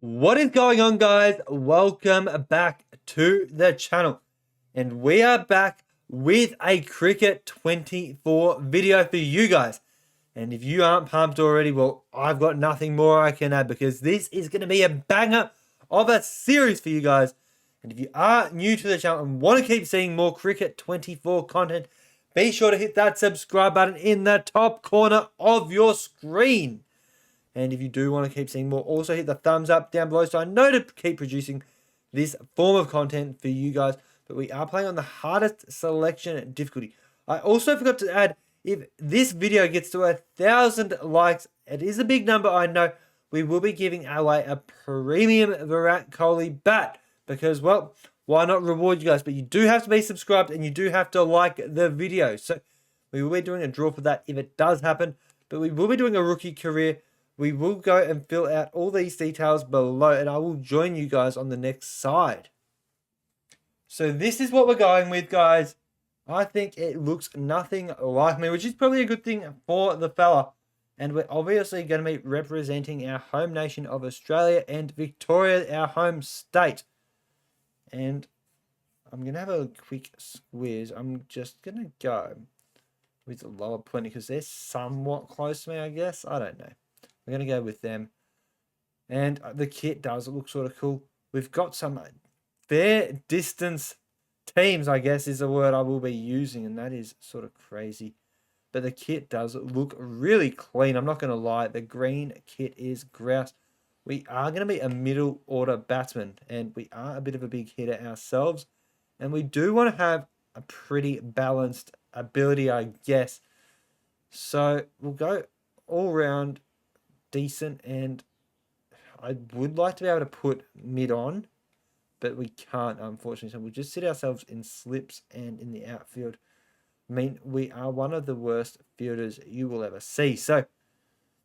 What is going on, guys? Welcome back to the channel. And we are back with a Cricket 24 video for you guys. And if you aren't pumped already, well, I've got nothing more I can add because this is going to be a banger of a series for you guys. And if you are new to the channel and want to keep seeing more Cricket 24 content, be sure to hit that subscribe button in the top corner of your screen. And if you do want to keep seeing more, also hit the thumbs up down below so I know to keep producing this form of content for you guys. But we are playing on the hardest selection difficulty. I also forgot to add, if this video gets to 1,000 likes, it is a big number, I know, we will be giving away a premium Virat Kohli bat. Because, well, why not reward you guys? But you do have to be subscribed and you do have to like the video. So we will be doing a draw for that if it does happen. But we will be doing a rookie career. We will go and fill out all these details below and I will join you guys on the next side. So this is what we're going with, guys. I think it looks nothing like me, which is probably a good thing for the fella. And we're obviously going to be representing our home nation of Australia and Victoria, our home state. And I'm going to have a quick squeeze. I'm just going to go with the lower 20 because they're somewhat close to me, I guess. I don't know. We're going to go with them. And the kit does look sort of cool. We've got some fair distance teams, I guess, is the word I will be using. And that is sort of crazy. But the kit does look really clean. I'm not going to lie. The green kit is grouse. We are going to be a middle order batsman. And we are a bit of a big hitter ourselves. And we do want to have a pretty balanced ability, I guess. So we'll go all round decent, and I would like to be able to put mid on, but we can't, unfortunately. So we'll just sit ourselves in slips and in the outfield. I mean, we are one of the worst fielders you will ever see. So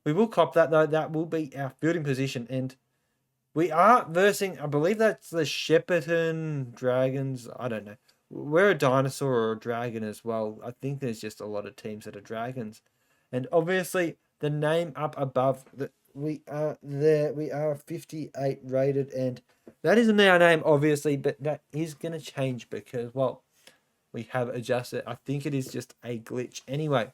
we will cop that, though. That will be our fielding position. And we are versing, I believe that's the Shepparton Dragons. I don't know. We're a dinosaur or a dragon as well. I think there's just a lot of teams that are dragons. And obviously, the name up above, we are there. We are 58 rated, and that isn't our name, obviously, but that is going to change because, well, we have adjusted. I think it is just a glitch anyway.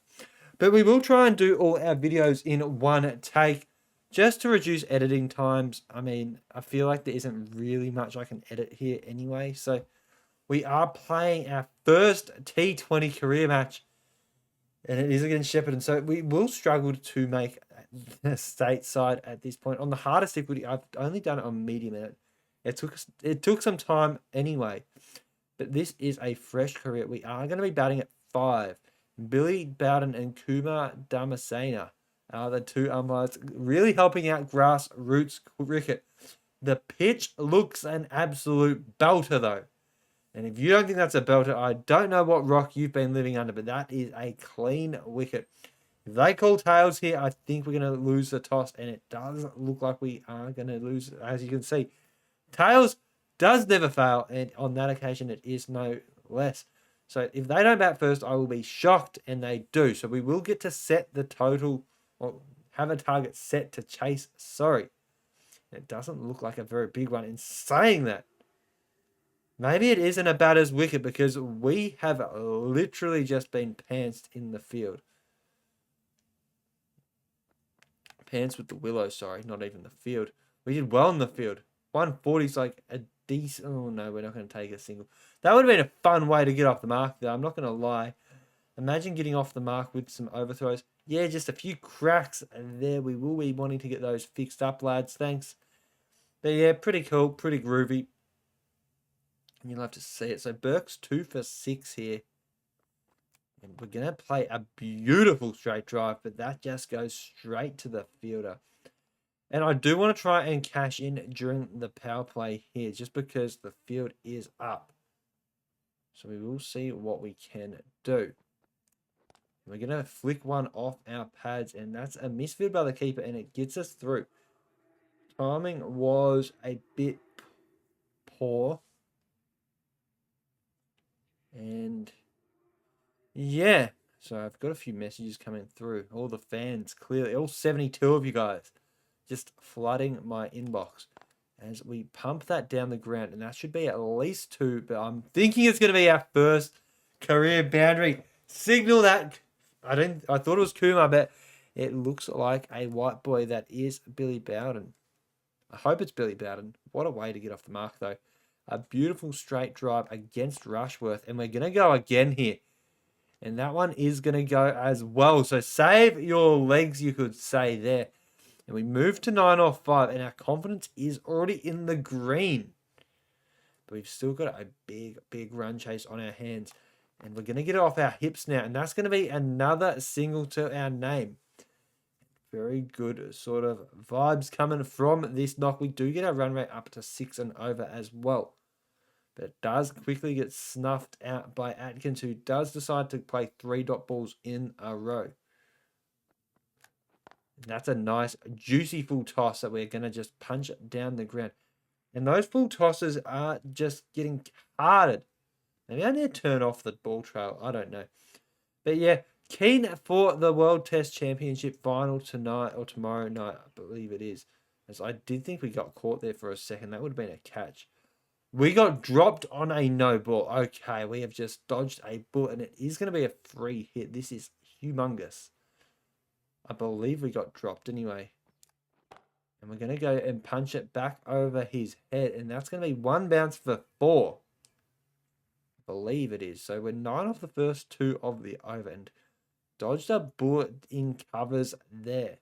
But we will try and do all our videos in one take just to reduce editing times. I mean, I feel like there isn't really much I can edit here anyway. So we are playing our first T20 career match. And it is against Shepparton. So we will struggle to make the stateside at this point. On the hardest difficulty, I've only done it on medium. And it took some time anyway. But this is a fresh career. We are going to be batting at 5. Billy Bowden and Kumar Damasena are the two umpires really helping out grassroots cricket. The pitch looks an absolute belter, though. And if you don't think that's a belter, I don't know what rock you've been living under, but that is a clean wicket. If they call tails here, I think we're going to lose the toss, and it does look like we are going to lose, as you can see. Tails does never fail, and on that occasion, it is no less. So if they don't bat first, I will be shocked, and they do. So we will get to set the total, or have a target set to chase. Sorry. It doesn't look like a very big one. In saying that, maybe it isn't a batter's wicket because we have literally just been pantsed in the field. Pants with the willow, sorry, not even the field. We did well in the field. 140 is like a decent... Oh, no, we're not going to take a single. That would have been a fun way to get off the mark, though. I'm not going to lie. Imagine getting off the mark with some overthrows. Yeah, just a few cracks there. We will be wanting to get those fixed up, lads. Thanks. But yeah, pretty cool, pretty groovy. And you'll have to see it. So Burke's 2 for 6 here. And we're going to play a beautiful straight drive, but that just goes straight to the fielder. And I do want to try and cash in during the power play here, just because the field is up. So we will see what we can do. We're going to flick one off our pads, and that's a misfield by the keeper, and it gets us through. Timing was a bit poor. And yeah, so I've got a few messages coming through. All the fans, clearly, all 72 of you guys, just flooding my inbox. as we pump that down the ground. And that should be at least 2, but I'm thinking it's going to be our first career boundary. Signal that. I thought it was Kumar, but it looks like a white boy. That is Billy Bowden. I hope it's Billy Bowden. What a way to get off the mark, though. A beautiful straight drive against Rushworth. And we're going to go again here. And that one is going to go as well. So save your legs, you could say there. And we move to 9 off 5. And our confidence is already in the green. But we've still got a big, big run chase on our hands. And we're going to get it off our hips now. And that's going to be another single to our name. Very good sort of vibes coming from this knock. We do get our run rate up to 6 and over as well. But it does quickly get snuffed out by Atkins, who does decide to play 3 dot balls in a row. And that's a nice, juicy full toss that we're going to just punch down the ground. And those full tosses are just getting carded. Maybe I need to turn off the ball trail. I don't know. But yeah, keen for the World Test Championship final tonight or tomorrow night, I believe it is. As I did think we got caught there for a second. That would have been a catch. We got dropped on a no ball. Okay, we have just dodged a bullet, and it is going to be a free hit. This is humongous. I believe we got dropped anyway. And we're going to go and punch it back over his head, and that's going to be 1 bounce for 4. I believe it is. So we're 9 off the first 2 of the over, and dodged a bullet in covers there.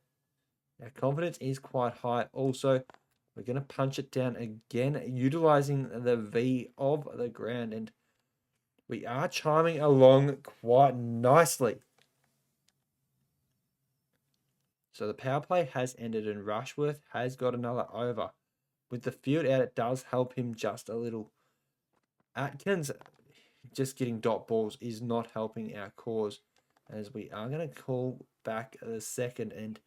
Our confidence is quite high. Also, we're going to punch it down again, utilizing the V of the ground. And we are chiming along quite nicely. So the power play has ended and Rushworth has got another over. With the field out, it does help him just a little. Atkins just getting dot balls is not helping our cause, as we are going to call back the second, and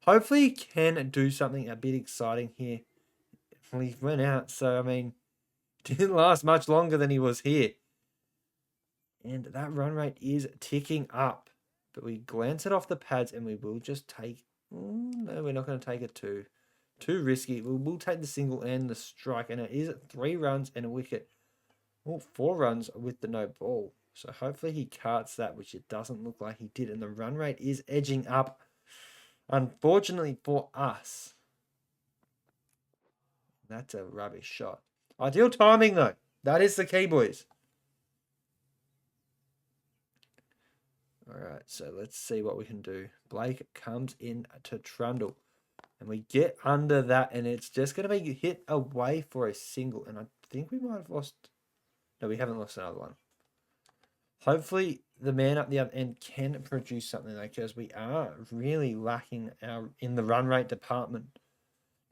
hopefully he can do something a bit exciting here. He went out, so I mean, didn't last much longer than he was here. And that run rate is ticking up. But we glance it off the pads and we will just take... no, we're not going to take it too risky. We'll take the single and the strike. And it is 3 runs and a wicket. Well, 4 runs with the no ball. So hopefully he carts that, which it doesn't look like he did. And the run rate is edging up, unfortunately for us. That's a rubbish shot. Ideal timing, though. That is the key, boys. All right, so let's see what we can do. Blake comes in to Trundle. And we get under that, and it's just going to be hit away for a single. And I think we might have lost... No, we haven't lost another one. Hopefully, the man up the other end can produce something, like, because we are really lacking in the run rate department.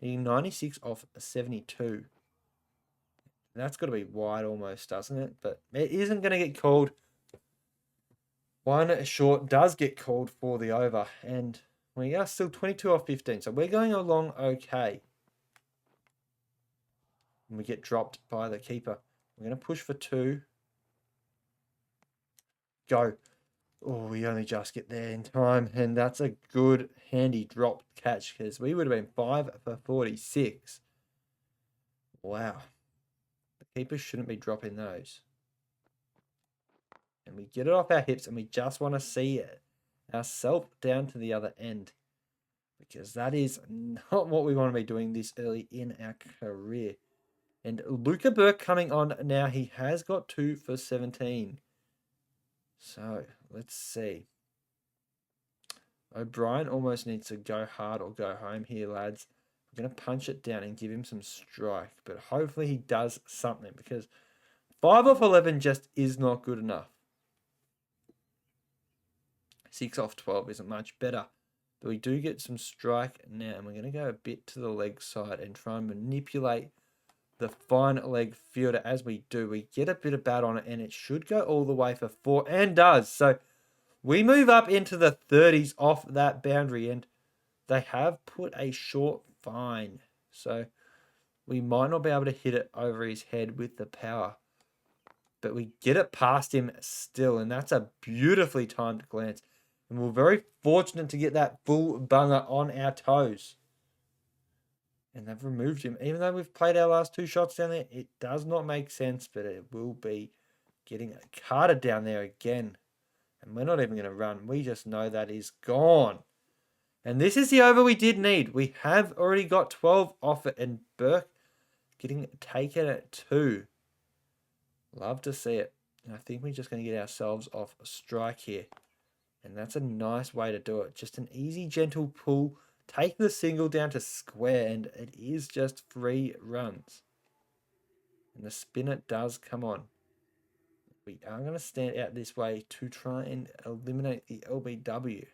Needing 96 off 72. That's got to be wide almost, doesn't it? But it isn't going to get called. 1 short does get called for the over. And we are still 22 off 15. So we're going along okay. And we get dropped by the keeper. We're going to push for 2. Go. Oh, we only just get there in time. And that's a good, handy drop catch, because we would have been 5 for 46. Wow. The keeper shouldn't be dropping those. And we get it off our hips, and we just want to see it ourselves down to the other end, because that is not what we want to be doing this early in our career. And Luca Burke coming on now. He has got 2 for 17. So let's see. O'Brien almost needs to go hard or go home here, lads. I'm going to punch it down and give him some strike, but hopefully he does something, because 5 off 11 just is not good enough. 6 off 12 isn't much better. But we do get some strike now, and we're going to go a bit to the leg side and try and manipulate the fine leg fielder. As we do, we get a bit of bat on it, and it should go all the way for 4, and does. So we move up into the 30s off that boundary, and they have put a short fine. So we might not be able to hit it over his head with the power. But we get it past him still, and that's a beautifully timed glance. And we're very fortunate to get that full bunger on our toes. And they've removed him. Even though we've played our last 2 shots down there, it does not make sense, but it will be getting carted down there again. And we're not even going to run. We just know that is gone. And this is the over we did need. We have already got 12 off it. And Burke getting taken at 2. Love to see it. And I think we're just going to get ourselves off a strike here. And that's a nice way to do it. Just an easy, gentle pull. Take the single down to square. And it is just 3 runs. And the spinner does come on. We are going to stand out this way to try and eliminate the LBW.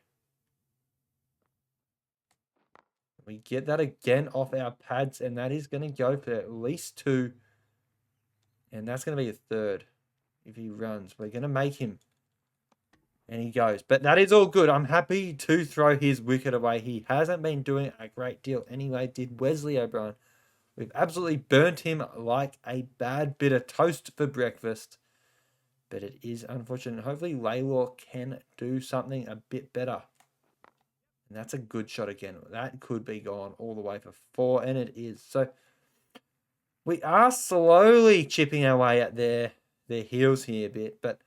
We get that again off our pads, and that is going to go for at least 2. And that's going to be a 3rd if he runs. We're going to make him. And he goes. But that is all good. I'm happy to throw his wicket away. He hasn't been doing a great deal anyway, did Wesley O'Brien. We've absolutely burnt him like a bad bit of toast for breakfast. But it is unfortunate. Hopefully Laylor can do something a bit better. And that's a good shot again. That could be gone all the way for 4, and it is. So we are slowly chipping our way at their heels here a bit, but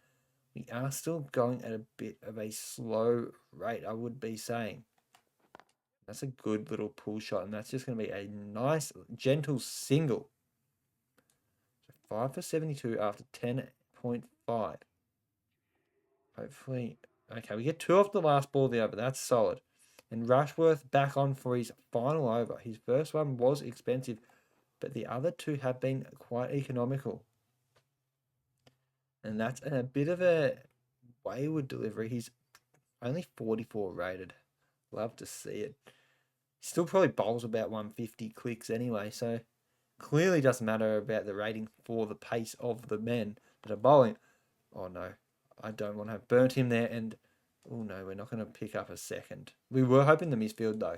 we are still going at a bit of a slow rate, I would be saying. That's a good little pull shot, and that's just going to be a nice, gentle single. So 5 for 72 after 10.5. Hopefully, okay, we get 2 off the last ball of the over. That's solid. And Rushworth back on for his final over. His first one was expensive, but the other 2 have been quite economical. And that's a bit of a wayward delivery. He's only 44 rated. Love to see it. Still probably bowls about 150 clicks anyway, so clearly doesn't matter about the rating for the pace of the men that are bowling. Oh no, I don't want to have burnt him there, and oh no, we're not going to pick up a second. We were hoping the misfield though.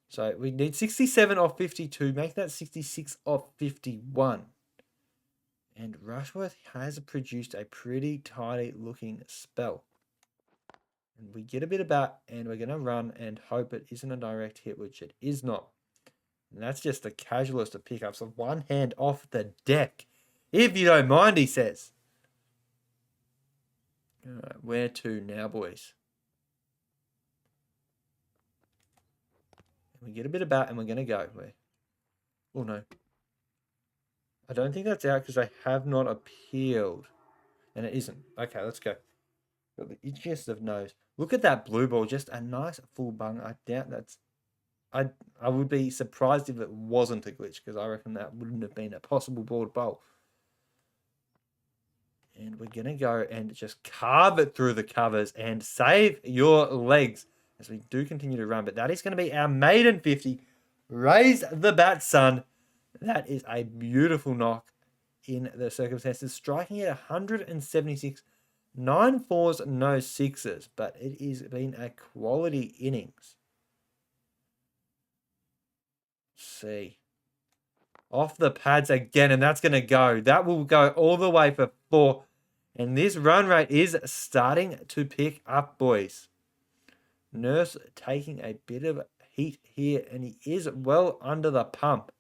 So we need 67 off 52, make that 66 off 51. And Rushworth has produced a pretty tidy looking spell. And we get a bit of bat, and we're going to run and hope it isn't a direct hit, which it is not. And that's just the casualist to pick up. So 1 hand off the deck. If you don't mind, he says. All right, where to now, boys? And we get a bit of bat, and we're going to go. Oh, no. I don't think that's out because I have not appealed. And it isn't. Okay, let's go. Got the itchiest of nose. Look at that blue ball. Just a nice full bung. I doubt that's... I would be surprised if it wasn't a glitch, because I reckon that wouldn't have been a possible ball to bowl. And we're going to go and just carve it through the covers and save your legs as we do continue to run. But that is going to be our maiden 50. Raise the bat, son. That is a beautiful knock in the circumstances. Striking at 176. 9 fours, no sixes. But it has been a quality innings. Let's see. Off the pads again, and that's going to go. That will go all the way for 4. And this run rate is starting to pick up, boys. Nurse taking a bit of heat here, and he is well under the pump.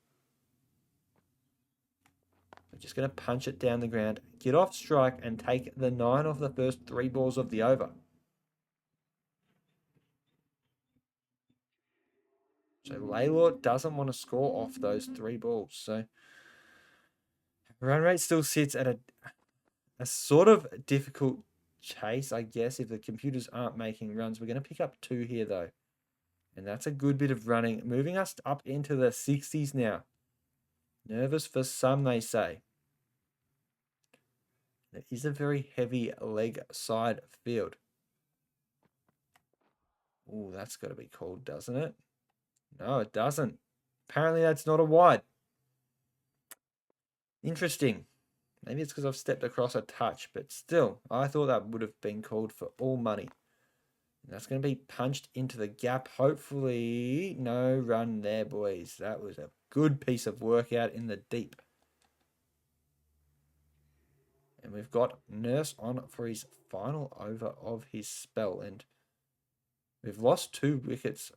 We're just going to punch it down the ground, get off strike, and take the 9 off the first 3 balls of the over. So Laylor doesn't want to score off those 3 balls. So run rate still sits at a sort of difficult chase, I guess, if the computers aren't making runs. We're going to pick up 2 here, though. And that's a good bit of running, moving us up into the 60s now. Nervous for some, they say. It is a very heavy leg side field. Oh, that's got to be called, doesn't it? No, it doesn't. Apparently, that's not a wide. Interesting. Maybe it's because I've stepped across a touch, but still, I thought that would have been called for all money. And that's going to be punched into the gap. Hopefully, no run there, boys. That was a good piece of work out in the deep. And we've got Nurse on for his final over of his spell. And we've lost 2 wickets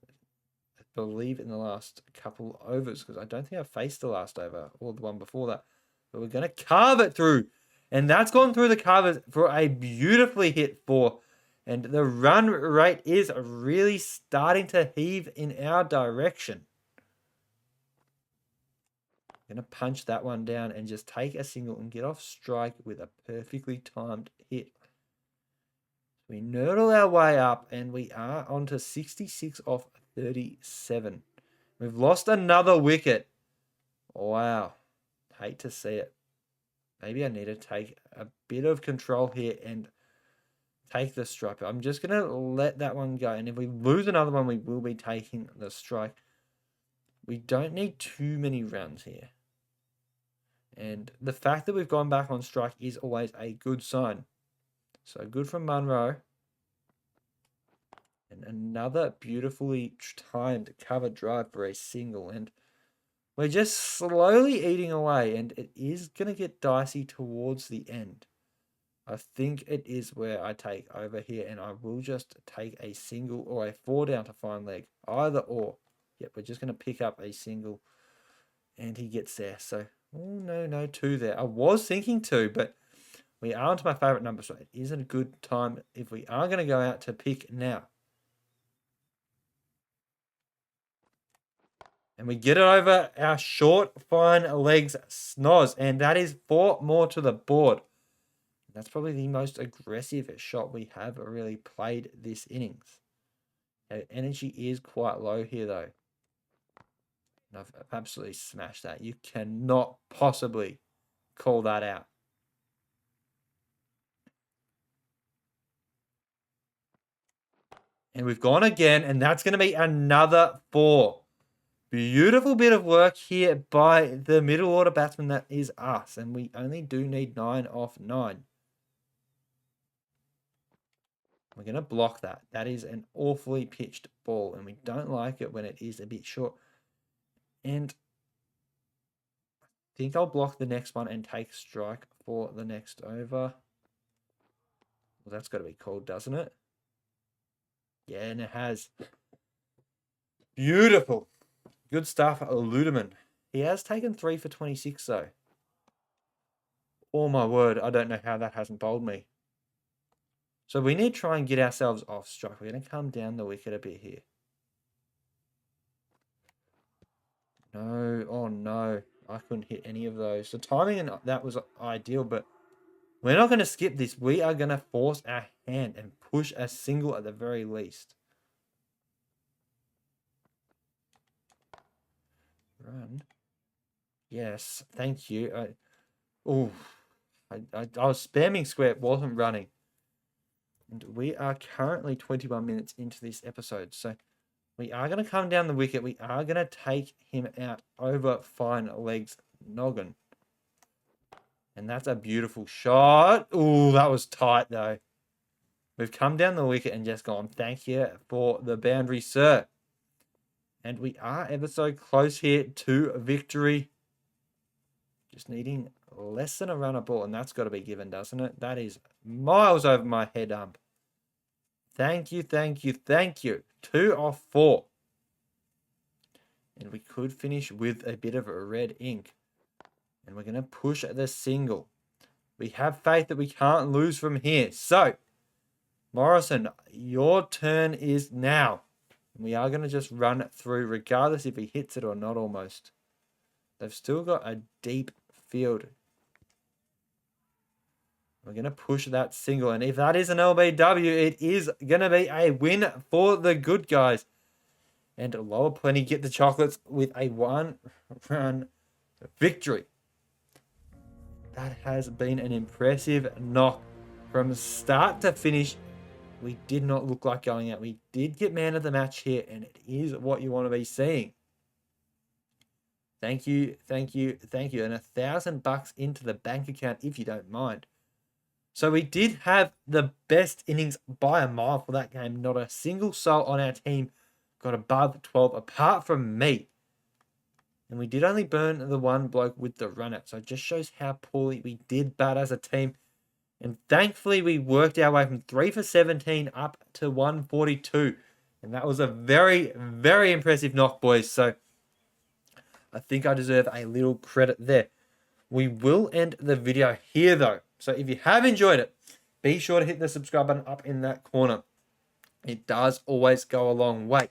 believe, in the last couple overs, because I don't think I faced the last over or the one before that. But we're going to carve it through. And that's gone through the carvers for a beautifully hit 4. And the run rate is really starting to heave in our direction. I'm going to punch that one down and just take a single and get off strike with a perfectly timed hit. We nurdle our way up and we are on to 66 off 37. We've lost another wicket. Wow. Hate to see it. Maybe I need to take a bit of control here and take the strike. I'm just going to let that one go. And if we lose another one, we will be taking the strike. We don't need too many runs here. And the fact that we've gone back on strike is always a good sign. So good from Munro. And another beautifully timed cover drive for a single. And we're just slowly eating away. And it is going to get dicey towards the end. I think it is where I take over here. And I will just take a single or a 4 down to fine leg. Either or. Yep, we're just going to pick up a single. And he gets there. So, oh no, 2 there. I was thinking 2, but we are onto my favourite number. So it isn't a good time if we are going to go out to pick now. And we get it over our short, fine legs snoz. And that is 4 more to the board. That's probably the most aggressive shot we have really played this innings. Our energy is quite low here, though. And I've absolutely smashed that. You cannot possibly call that out. And we've gone again, and that's going to be another 4. Beautiful bit of work here by the middle order batsman that is us. And we only do need 9 off 9. We're going to block that. That is an awfully pitched ball. And we don't like it when it is a bit short. And I think I'll block the next one and take strike for the next over. Well, that's got to be called, doesn't it? Yeah, and it has. Beautiful. Good stuff, Ludeman. He has taken 3 for 26, though. Oh, my word. I don't know how that hasn't bowled me. So we need to try and get ourselves off strike. We're going to come down the wicket a bit here. No. Oh, no. I couldn't hit any of those. The timing and that was ideal, but we're not going to skip this. We are going to force our hand and push a single at the very least. Run. Yes, thank you. I was spamming square. It wasn't running. And we are currently 21 minutes into this episode. So we are going to come down the wicket. We are going to take him out over fine legs noggin. And that's a beautiful shot. Ooh, that was tight though. We've come down the wicket and just gone, thank you for the boundary, sir. And we are ever so close here to victory. Just needing less than a run a ball, and that's got to be given, doesn't it? That is miles over my head ump. Thank you, thank you, thank you. 2 off 4. And we could finish with a bit of a red ink. And we're going to push the single. We have faith that we can't lose from here. So, Morrison, your turn is now. We are going to just run it through regardless if he hits it or not almost. They've still got a deep field. We're going to push that single. And if that is an LBW, it is going to be a win for the good guys. And Lower Plenty get the chocolates with a 1-run victory. That has been an impressive knock from start to finish. We did not look like going out. We did get man of the match here, and it is what you want to be seeing. Thank you, thank you, thank you. And $1,000 into the bank account if you don't mind. So we did have the best innings by a mile for that game. Not a single soul on our team got above 12 apart from me. And we did only burn the one bloke with the run out. So it just shows how poorly we did bat as a team. And thankfully, we worked our way from 3 for 17 up to 142. And that was a very, very impressive knock, boys. So I think I deserve a little credit there. We will end the video here, though. So if you have enjoyed it, be sure to hit the subscribe button up in that corner. It does always go a long way.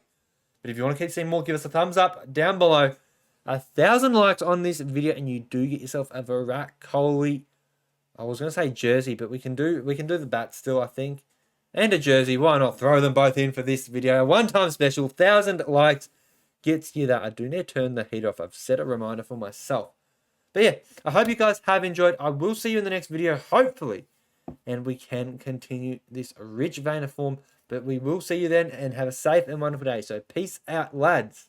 But if you want to keep seeing more, give us a thumbs up down below. 1,000 likes on this video, and you do get yourself a Virat Kohli. I was going to say jersey, but we can do the bat still, I think. And a jersey. Why not throw them both in for this video? One-time special, 1,000 likes gets you that. I do need to turn the heat off. I've set a reminder for myself. But yeah, I hope you guys have enjoyed. I will see you in the next video, hopefully. And we can continue this rich vein of form. But we will see you then, and have a safe and wonderful day. So peace out, lads.